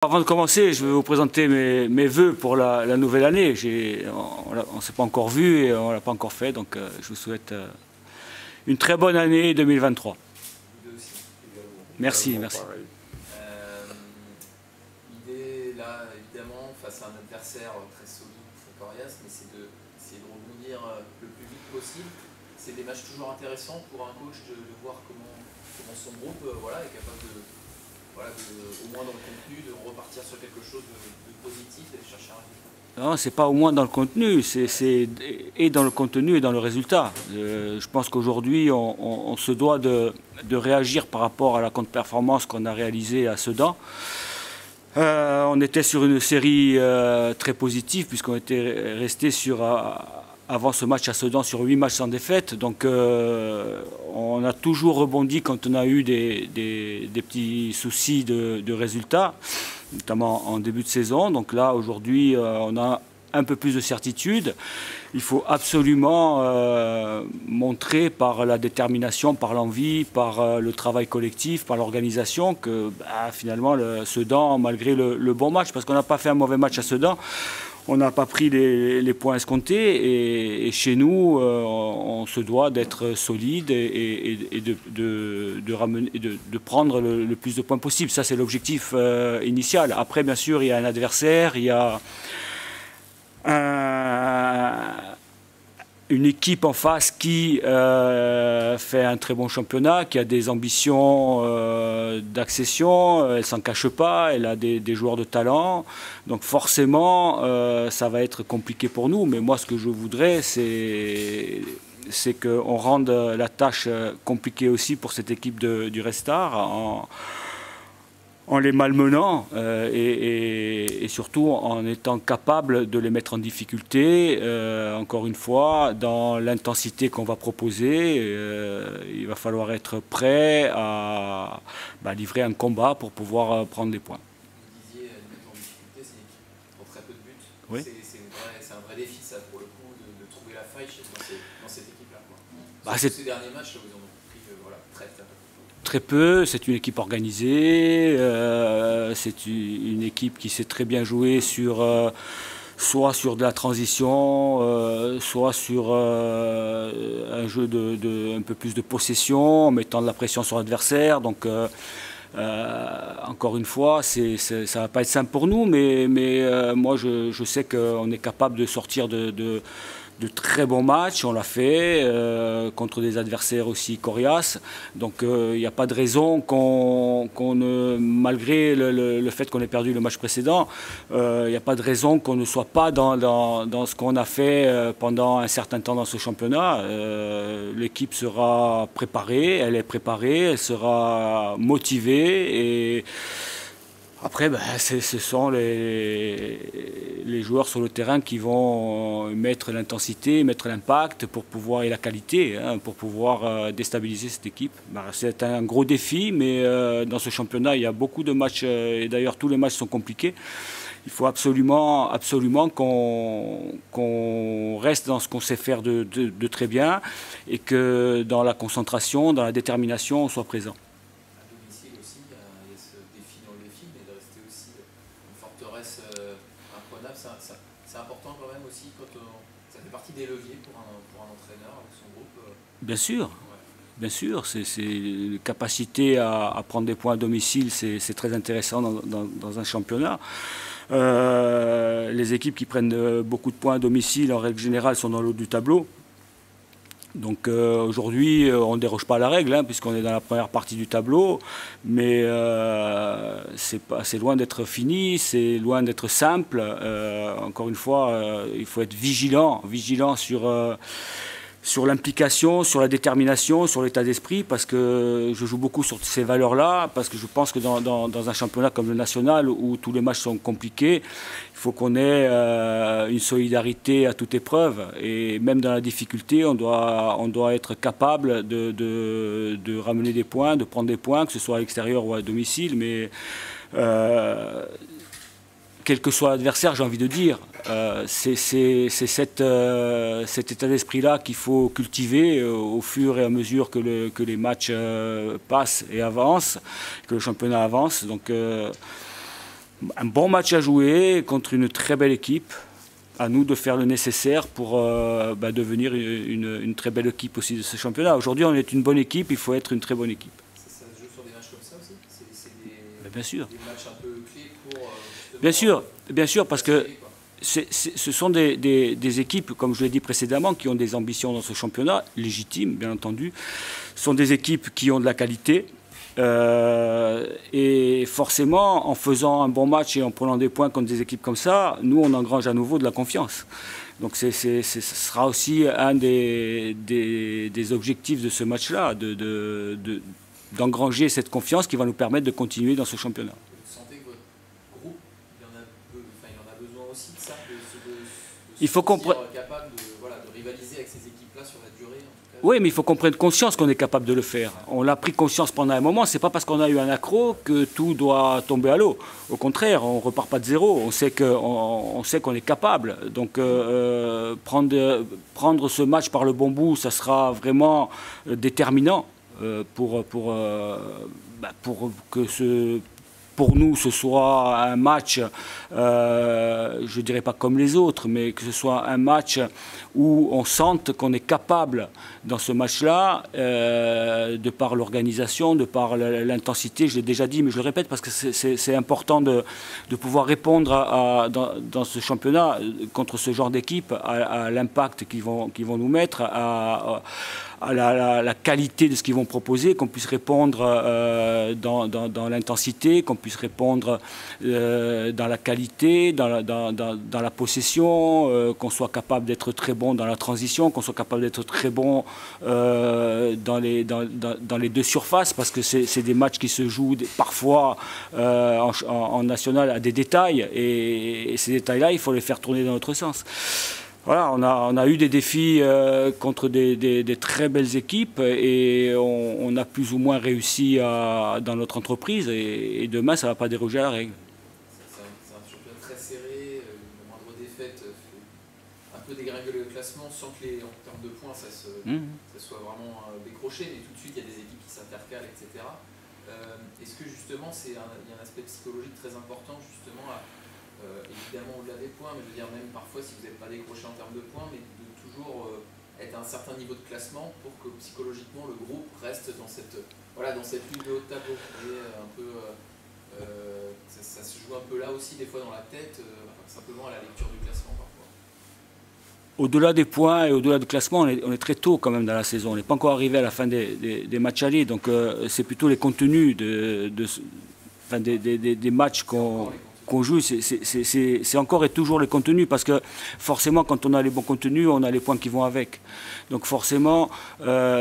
Avant de commencer, je vais vous présenter mes vœux pour la nouvelle année. On ne s'est pas encore vu et on ne l'a pas encore fait, donc je vous souhaite une très bonne année 2023. Vous aussi, également. Merci, merci. L'idée, là, évidemment, face à un adversaire très solide, très coriace, mais c'est d'essayer de rebondir le plus vite possible. C'est des matchs toujours intéressants pour un coach de voir comment son groupe est capable au moins dans le contenu, de repartir sur quelque chose de positif et de chercher un résultat. Non, c'est pas au moins dans le contenu, c'est et dans le contenu et dans le résultat. Je pense qu'aujourd'hui, on se doit de réagir par rapport à la contre-performance qu'on a réalisée à Sedan. On était sur une série très positive puisqu'on était resté avant ce match à Sedan sur 8 matchs sans défaite. Donc on a toujours rebondi quand on a eu des petits soucis de résultats, notamment en début de saison. Donc là, aujourd'hui, on a un peu plus de certitude. Il faut absolument montrer par la détermination, par l'envie, par le travail collectif, par l'organisation que finalement Sedan, malgré le bon match, parce qu'on n'a pas fait un mauvais match à Sedan, on n'a pas pris les points escomptés et chez nous, on se doit d'être solide et de prendre le plus de points possible. Ça, c'est l'objectif initial. Après, bien sûr, il y a un adversaire, il y a une équipe en face qui fait un très bon championnat, qui a des ambitions d'accession, elle ne s'en cache pas, elle a des joueurs de talent. Donc forcément, ça va être compliqué pour nous. Mais moi, ce que je voudrais, c'est qu'on rende la tâche compliquée aussi pour cette équipe du Restart en les malmenant et surtout en étant capable de les mettre en difficulté, encore une fois, dans l'intensité qu'on va proposer. Il va falloir être prêt à livrer un combat pour pouvoir prendre des points. Vous disiez, mettre en difficulté, c'est une équipe pour très peu de buts. Oui. C'est un vrai défi, ça, pour le coup, de trouver la faille dans cette équipe-là. Ces derniers matchs, vous en avez pris très peu. Très peu, c'est une équipe organisée, c'est une équipe qui sait très bien jouer soit sur de la transition, soit sur un jeu un peu plus de possession, en mettant de la pression sur l'adversaire. Donc encore une fois, ça ne va pas être simple pour nous, mais moi je sais qu'on est capable de sortir de très bons matchs, on l'a fait, contre des adversaires aussi coriaces. Donc il n'y a pas de raison malgré le fait qu'on ait perdu le match précédent, il n'y a pas de raison qu'on ne soit pas dans ce qu'on a fait pendant un certain temps dans ce championnat. L'équipe sera préparée, elle est préparée, elle sera motivée et après, ce sont les joueurs sur le terrain qui vont mettre l'intensité, mettre l'impact et la qualité pour pouvoir déstabiliser cette équipe. C'est un gros défi, mais dans ce championnat, il y a beaucoup de matchs, et d'ailleurs tous les matchs sont compliqués. Il faut absolument qu'on reste dans ce qu'on sait faire de très bien et que dans la concentration, dans la détermination, on soit présent. C'est important quand même aussi quand ça fait partie des leviers pour un entraîneur avec son groupe. Bien sûr, bien sûr, c'est une capacité à prendre des points à domicile, c'est très intéressant dans un championnat. Les équipes qui prennent beaucoup de points à domicile en règle générale sont dans le haut du tableau. Donc aujourd'hui, on ne déroge pas à la règle, puisqu'on est dans la première partie du tableau, mais c'est loin d'être fini, c'est loin d'être simple. Encore une fois, il faut être vigilant sur l'implication, sur la détermination, sur l'état d'esprit, parce que je joue beaucoup sur ces valeurs-là, parce que je pense que dans un championnat comme le national, où tous les matchs sont compliqués, il faut qu'on ait une solidarité à toute épreuve, et même dans la difficulté, on doit être capable de ramener des points, de prendre des points, que ce soit à l'extérieur ou à domicile, mais quel que soit l'adversaire, j'ai envie de dire, c'est cet état d'esprit-là qu'il faut cultiver au fur et à mesure que les matchs passent et avancent, que le championnat avance. Donc Un bon match à jouer contre une très belle équipe. À nous de faire le nécessaire pour devenir une très belle équipe aussi de ce championnat. Aujourd'hui, on est une bonne équipe, il faut être une très bonne équipe. Ça se joue sur des matchs comme ça aussi? C'est bien sûr. Des matchs un peu clés pour... Bien sûr, parce que ce sont des équipes, comme je l'ai dit précédemment, qui ont des ambitions dans ce championnat, légitimes, bien entendu. Ce sont des équipes qui ont de la qualité. Et forcément, en faisant un bon match et en prenant des points contre des équipes comme ça, nous, on engrange à nouveau de la confiance. Donc ce sera aussi un des objectifs de ce match-là, d'engranger cette confiance qui va nous permettre de continuer dans ce championnat. Vous sentez que votre groupe, il en a besoin aussi de ça, il faut comprendre. Capable de rivaliser avec ces équipes-là sur la durée. Oui, mais il faut qu'on prenne conscience qu'on est capable de le faire. On l'a pris conscience pendant un moment. C'est pas parce qu'on a eu un accro que tout doit tomber à l'eau. Au contraire, on repart pas de zéro. On sait qu'on est capable. Donc prendre ce match par le bon bout, ça sera vraiment déterminant pour que pour nous, ce soit un match, je ne dirais pas comme les autres, mais que ce soit un match où on sente qu'on est capable, dans ce match-là, de par l'organisation, de par l'intensité, je l'ai déjà dit, mais je le répète parce que c'est important de pouvoir répondre dans ce championnat, contre ce genre d'équipe, à l'impact qu'ils vont nous mettre, à la qualité de ce qu'ils vont proposer, qu'on puisse répondre dans l'intensité, qu'on puisse répondre dans la qualité, dans la possession, qu'on soit capable d'être très bon dans la transition, qu'on soit capable d'être très bon dans les deux surfaces, parce que c'est des matchs qui se jouent parfois en national à des détails, et ces détails-là, il faut les faire tourner dans notre sens. Voilà, on a eu des défis contre des très belles équipes et on a plus ou moins réussi dans notre entreprise et demain, ça ne va pas déroger à la règle. C'est un championnat très serré, la moindre défaite fait un peu dégringoler le classement sans que en termes de points ça soit vraiment décroché, mais tout de suite il y a des équipes qui s'intercalent, etc. Est-ce que justement il y a un aspect psychologique très important justement évidemment au-delà des points, mais je veux dire même parfois si vous n'êtes pas décroché en termes de points, mais de toujours être à un certain niveau de classement pour que psychologiquement le groupe reste dans cette ligne de haut de tableau. Ça se joue un peu là aussi des fois dans la tête, simplement à la lecture du classement parfois. Au-delà des points et au-delà du classement, on est très tôt quand même dans la saison. On n'est pas encore arrivé à la fin des matchs allés, donc c'est plutôt les contenus des matchs qu'on joue, c'est encore et toujours les contenus, parce que forcément quand on a les bons contenus, on a les points qui vont avec. Donc forcément,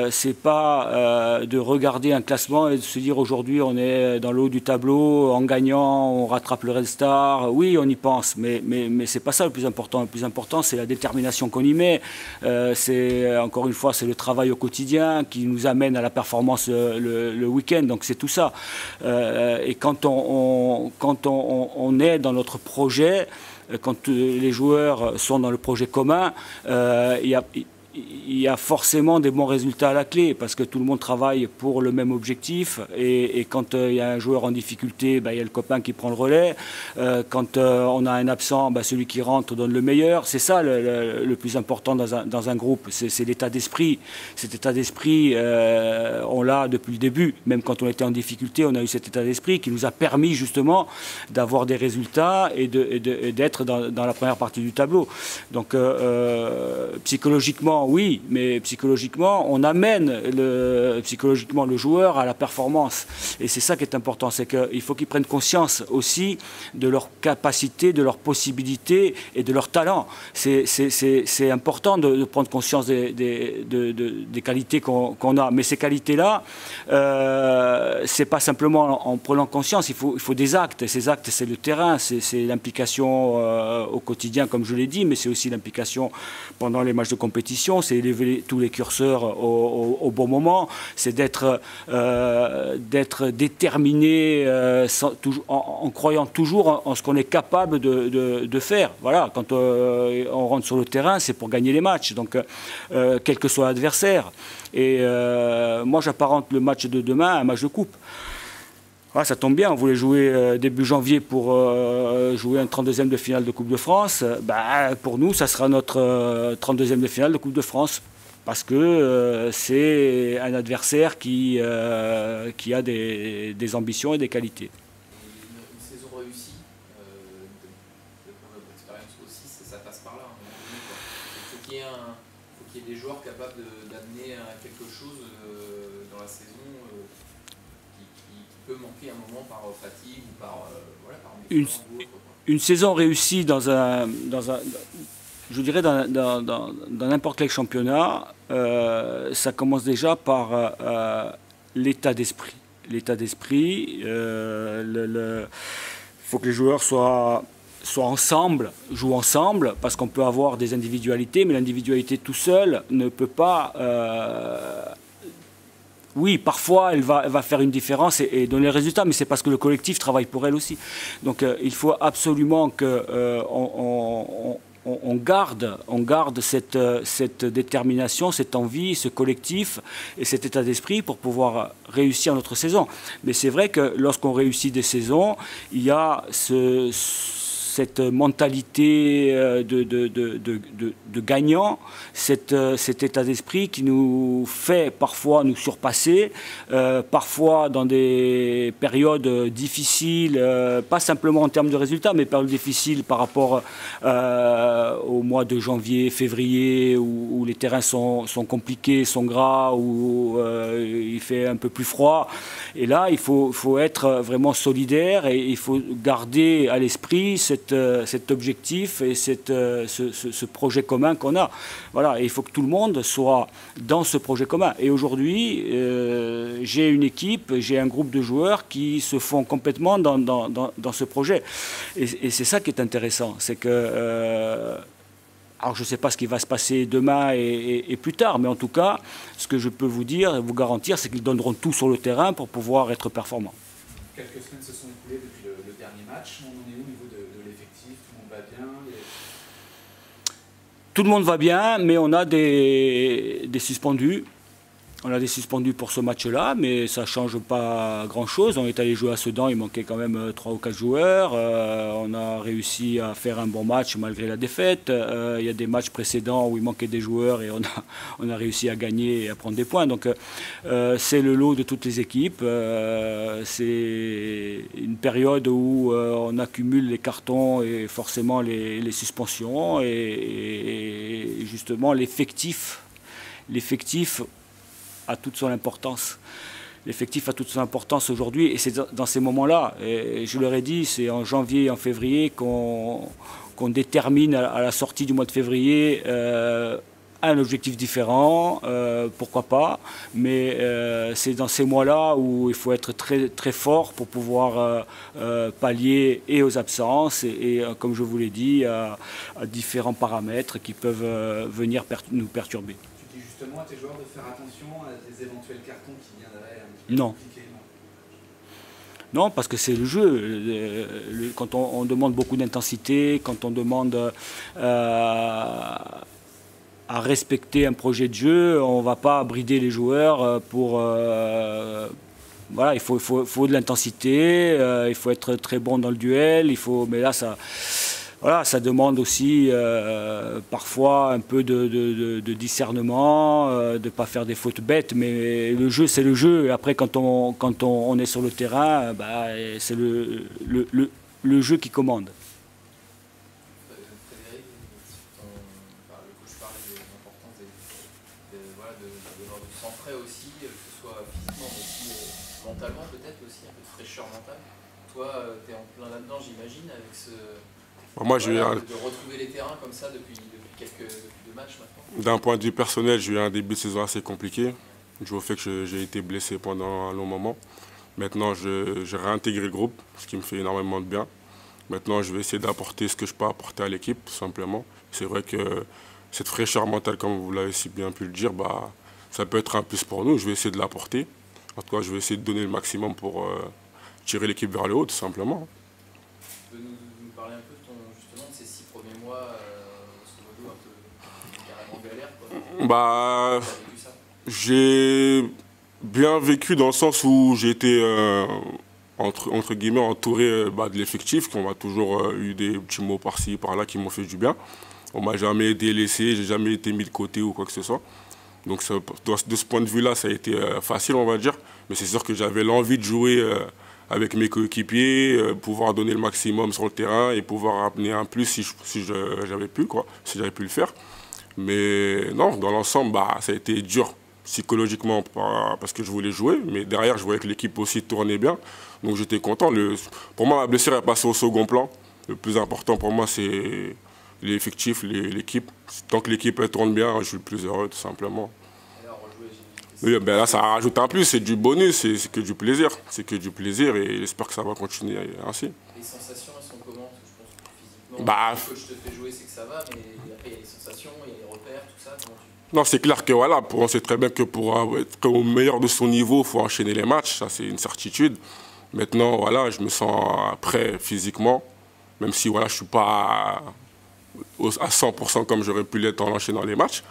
c'est pas de regarder un classement et de se dire aujourd'hui on est dans le haut du tableau, en gagnant, on rattrape le Red Star. Oui, on y pense, mais c'est pas ça le plus important. Le plus important, c'est la détermination qu'on y met. Encore une fois, c'est le travail au quotidien qui nous amène à la performance le week-end. Donc c'est tout ça. Et quand on est dans notre projet, quand les joueurs sont dans le projet commun, il y a forcément des bons résultats à la clé, parce que tout le monde travaille pour le même objectif, et quand il y a un joueur en difficulté, il y a le copain qui prend le relais. Quand on a un absent, celui qui rentre donne le meilleur. C'est ça le plus important dans un groupe, c'est l'état d'esprit. Cet état d'esprit, on l'a depuis le début. Même quand on était en difficulté, on a eu cet état d'esprit qui nous a permis justement d'avoir des résultats et d'être dans la première partie du tableau. Donc psychologiquement, oui, mais psychologiquement, on amène psychologiquement le joueur à la performance. Et c'est ça qui est important, c'est qu'il faut qu'ils prennent conscience aussi de leur capacité, de leurs possibilités et de leur talent. C'est important de prendre conscience des qualités qu'on a. Mais ces qualités-là, c'est pas simplement en prenant conscience, il faut des actes. Et ces actes, c'est le terrain, c'est l'implication au quotidien, comme je l'ai dit, mais c'est aussi l'implication pendant les matchs de compétition. C'est élever tous les curseurs au bon moment, c'est d'être déterminé en croyant toujours en ce qu'on est capable de faire. Voilà, quand on rentre sur le terrain, c'est pour gagner les matchs, donc quel que soit l'adversaire. Et moi, j'apparente le match de demain à un match de coupe. Ah, ça tombe bien, on voulait jouer début janvier pour jouer un 32e de finale de Coupe de France. Bah, pour nous, ça sera notre 32e de finale de Coupe de France. Parce que c'est un adversaire qui a des ambitions et des qualités. Une saison réussie, de votre expérience aussi, ça passe par là. Il faut qu'il y ait des joueurs capables d'amener quelque chose dans la saison qui peut manquer à un moment par fatigue ou par méfiance ou autre, quoi. Une saison réussie je dirais dans n'importe quel championnat, ça commence déjà par l'état d'esprit. L'état d'esprit, il faut que les joueurs soient ensemble, jouent ensemble, parce qu'on peut avoir des individualités, mais l'individualité tout seul ne peut pas... oui, parfois, elle va faire une différence et donner le résultat, mais c'est parce que le collectif travaille pour elle aussi. Donc, il faut absolument qu'on garde cette détermination, cette envie, ce collectif et cet état d'esprit pour pouvoir réussir notre saison. Mais c'est vrai que lorsqu'on réussit des saisons, il y a cette mentalité de gagnant, cet état d'esprit qui nous fait parfois nous surpasser, parfois dans des périodes difficiles, pas simplement en termes de résultats, mais périodes difficiles par rapport au mois de janvier, février, où les terrains sont compliqués, sont gras, où il fait un peu plus froid. Et là, il faut être vraiment solidaire et il faut garder à l'esprit cet objectif et ce projet commun qu'on a. Voilà, et il faut que tout le monde soit dans ce projet commun. Et aujourd'hui, j'ai une équipe, j'ai un groupe de joueurs qui se font complètement dans ce projet. Et c'est ça qui est intéressant, c'est que... alors je ne sais pas ce qui va se passer demain et plus tard, mais en tout cas, ce que je peux vous dire et vous garantir, c'est qu'ils donneront tout sur le terrain pour pouvoir être performants. Quelques semaines se sont écoulées depuis le dernier match. On en est où au niveau de l'effectif? Tout le monde va bien? Tout le monde va bien, mais on a des suspendus. On a des suspendus pour ce match-là, mais ça ne change pas grand-chose. On est allé jouer à Sedan, il manquait quand même 3 ou 4 joueurs. On a réussi à faire un bon match malgré la défaite. Il y a des matchs précédents où il manquait des joueurs et on a réussi à gagner et à prendre des points. Donc c'est le lot de toutes les équipes. C'est une période où on accumule les cartons et forcément les suspensions. Et justement, l'effectif a toute son importance. L'effectif a toute son importance aujourd'hui et c'est dans ces moments-là, et je leur ai dit, c'est en janvier et en février qu'on détermine à la sortie du mois de février un objectif différent, pourquoi pas, mais c'est dans ces mois-là où il faut être très, très fort pour pouvoir pallier et aux absences et comme je vous l'ai dit, à différents paramètres qui peuvent venir nous perturber. Justement à tes joueurs de faire attention à des éventuels cartons qui viendraient un petit peu Non. compliqués? Non, parce que c'est le jeu. Quand on demande beaucoup d'intensité, quand on demande à respecter un projet de jeu, on ne va pas brider les joueurs pour... voilà, il faut de l'intensité, il faut être très bon dans le duel, mais là, voilà, ça demande aussi parfois un peu de discernement, de ne pas faire des fautes bêtes, mais le jeu, c'est le jeu. Et après, quand on est sur le terrain, bah, c'est le jeu qui commande. Frédéric, le coach parlait de l'importance de centrer aussi, que ce soit physiquement, mais aussi mentalement peut-être aussi, un peu de fraîcheur mentale. Toi, tu es en plein là-dedans, j'imagine, avec Moi, de retrouver les terrains comme ça depuis deux matchs maintenant. D'un point de vue personnel, j'ai eu un début de saison assez compliqué, dû au fait que j'ai été blessé pendant un long moment. Maintenant, j'ai réintégré le groupe, ce qui me fait énormément de bien. Maintenant, je vais essayer d'apporter ce que je peux apporter à l'équipe, tout simplement. C'est vrai que cette fraîcheur mentale, comme vous l'avez si bien pu le dire, bah, ça peut être un plus pour nous. Je vais essayer de l'apporter. En tout cas, je vais essayer de donner le maximum pour tirer l'équipe vers le haut, tout simplement. Tu peux nous parler un peu justement de ces 6 premiers mois, un peu carrément galère, quoi. Bah, j'ai bien vécu dans le sens où j'ai été entre guillemets, entouré de l'effectif, qu'on m'a toujours eu des petits mots par-ci, par-là qui m'ont fait du bien. On m'a jamais délaissé, j'ai jamais été mis de côté ou quoi que ce soit. Donc de ce point de vue-là, ça a été facile, on va dire. Mais c'est sûr que j'avais l'envie de jouer avec mes coéquipiers, pouvoir donner le maximum sur le terrain et pouvoir amener un plus si j'avais pu, quoi, si j'avais pu le faire. Mais non, dans l'ensemble, ça a été dur psychologiquement parce que je voulais jouer. Mais derrière, je voyais que l'équipe aussi tournait bien. Donc j'étais content. Pour moi, la blessure est passée au second plan. Le plus important pour moi, c'est l'effectif, l'équipe. Tant que l'équipe tourne bien, je suis le plus heureux, tout simplement. Oui, là, ça rajoute un plus, c'est du bonus, c'est que du plaisir. C'est que du plaisir et j'espère que ça va continuer ainsi. Les sensations, elles sont comment? Je pense que physiquement, ce que je te fais jouer, c'est que ça va, mais après, il y a les sensations, il y a les repères, tout ça. Non, c'est clair que voilà, on sait très bien que pour être au meilleur de son niveau, il faut enchaîner les matchs, ça c'est une certitude. Maintenant, voilà, je me sens prêt physiquement, même si voilà, je ne suis pas à 100% comme j'aurais pu l'être en enchaînant les matchs.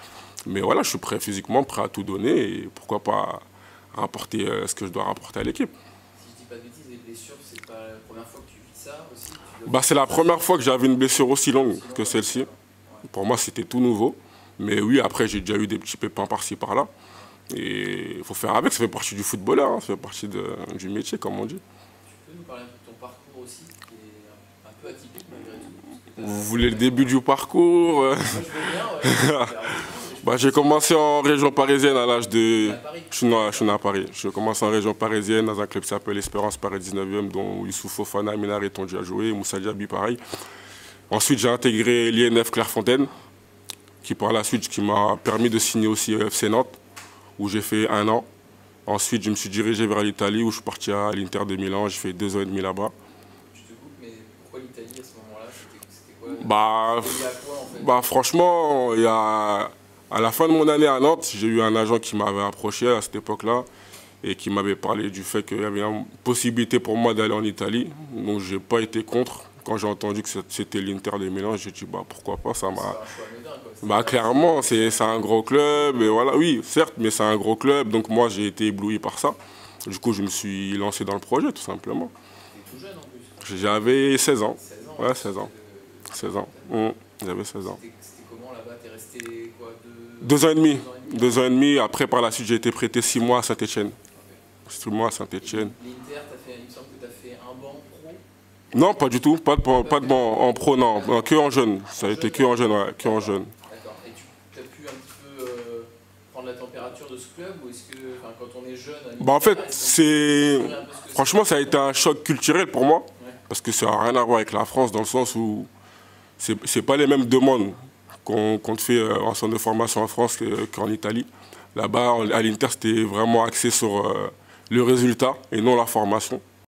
Mais voilà, je suis prêt physiquement, prêt à tout donner et pourquoi pas rapporter ce que je dois rapporter à l'équipe. Si je dis pas de bêtises, les blessures, c'est pas la première fois que tu vis ça aussi? C'est la première fois que j'avais une blessure aussi longue que celle-ci. Pour moi, c'était tout nouveau. Mais oui, après, j'ai déjà eu des petits pépins par-ci, par-là. Et il faut faire avec, ça fait partie du footballeur, hein, ça fait partie du métier, comme on dit. Tu peux nous parler un peu de ton parcours aussi, qui est un peu atypique malgré tout? Vous voulez le début du parcours? Moi, je veux bien, ouais. J'ai commencé en région parisienne à l'âge de... Je suis né à Paris. Je commence en région parisienne dans un club qui s'appelle Espérance Paris 19e, dont Youssouf Fofana, Minard et Tonji a joué, Moussa Diaby pareil. Ensuite, j'ai intégré l'INF Clairefontaine, qui par la suite qui m'a permis de signer aussi FC Nantes, où j'ai fait 1 an. Ensuite, je me suis dirigé vers l'Italie, où je suis parti à l'Inter de Milan. J'ai fait 2 ans et demi là-bas. Je te coupe, mais pourquoi l'Italie à ce moment-là? C'était quoi? Franchement, à la fin de mon année à Nantes, j'ai eu un agent qui m'avait approché à cette époque-là et qui m'avait parlé du fait qu'il y avait une possibilité pour moi d'aller en Italie. Donc, je n'ai pas été contre. Quand j'ai entendu que c'était l'Inter de Milan, j'ai dit pourquoi pas, ça m'a... Clairement, c'est un gros club, et voilà, oui, certes, mais c'est un gros club, donc moi j'ai été ébloui par ça. Du coup, je me suis lancé dans le projet, tout simplement. Tu étais tout jeune en plus? J'avais 16 ans. 16 ans? Ouais, 16 ans. 16 ans. J'avais 16 ans. C'était comment là-bas? T'es resté quoi? 2 ans et demi. 2 ans et demi. Après, par la suite, j'ai été prêté 6 mois à Saint-Etienne. 6 mois à Saint-Etienne. L'Inter, il me semble que tu as fait un banc pro? Non, pas du tout. Pas de banc en pro, non. Que en jeune. Ça a été que en jeune, ouais. Que en jeune. D'accord. Et tu as pu un petit peu prendre la température de ce club? Ou est-ce que quand on est jeune... En fait, franchement, ça a été un choc culturel pour moi. Ouais. Parce que ça n'a rien à voir avec la France, dans le sens où c'est pas les mêmes demandes qu'on te fait en centre de formation en France qu'en Italie. Là-bas, à l'Inter, c'était vraiment axé sur le résultat et non la formation.